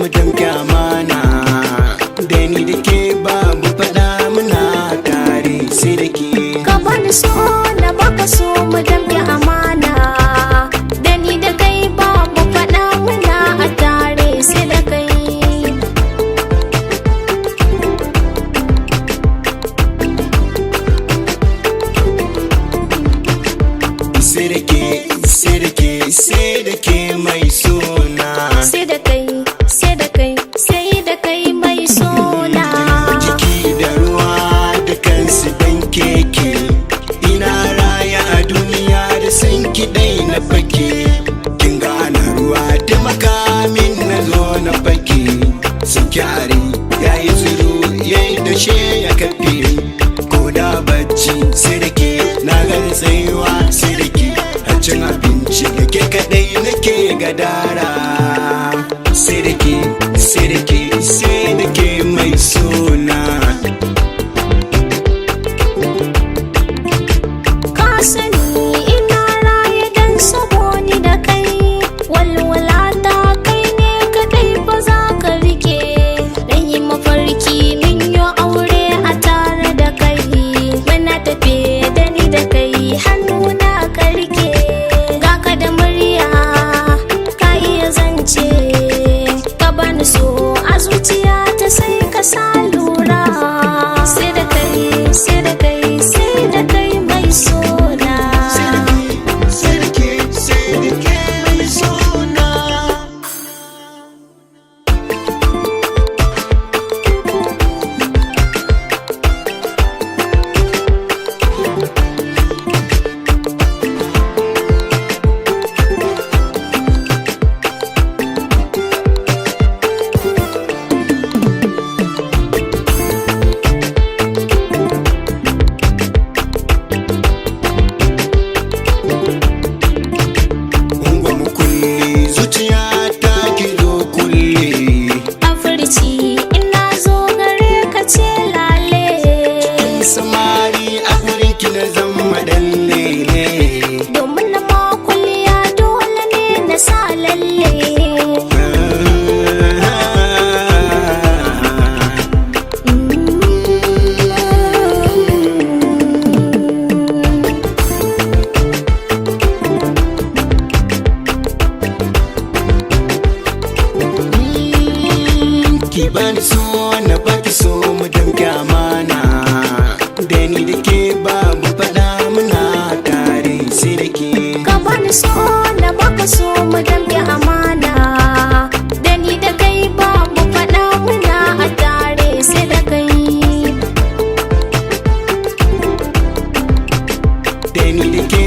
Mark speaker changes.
Speaker 1: mu damke amana, da ni da ke babu faɗa muna tare sai da ke.
Speaker 2: Ka bani so na baka so mu damke amana, da ni da kai babu faɗa muna a tare sai da kai.
Speaker 1: Sai da ke, sai da ke, sai da ke mai suna.
Speaker 2: Sai da kai, sai da kai, sai da kai mai sona.
Speaker 1: Jiki da ruwa dukansu dan keke, ina raya a duniya da san kiɗai na fake. Kin gane ruwa da makamin na zo na fake, sun kyare ya yi zuru ya yi dashe ya kafe. Ko da bacci sai da ke na gani tsayuwa sai da ke, a cin abinci da ke kaɗai nake gadara. Sai da ke, sai da ke, sai da ke mai suna.
Speaker 2: Ka sani ina raye dan saboni da kai, walwala ta kai ne kadai ba za ka rike. Dan yi mafarki min yi aure a tare da kai, muna tafe da ni da kai hannu na ka rike. Ga ka da murya ka iya zance, ka bani so a zuciya ta sai ka sa lura. Sai da kai, sai da kai, sai da kai mai sona.
Speaker 1: Sai da ke, sai da ke mai suna. Ungwa mu kulle zuciya ta ki zo kulle.
Speaker 2: A furci ina zo gare ka ce lale.
Speaker 1: Samari a gurin ki na zama dan lele.
Speaker 2: Domin na makulliya dole ne na sa lalle.
Speaker 1: Ki bani so na baki so mu damke amana, da ni da ke babu faɗa muna tare sai da ke.
Speaker 2: Ka bani so na baka so mu damke amana, da ni da kai babu faɗa muna a tare sai da kai.
Speaker 1: Da ni da ke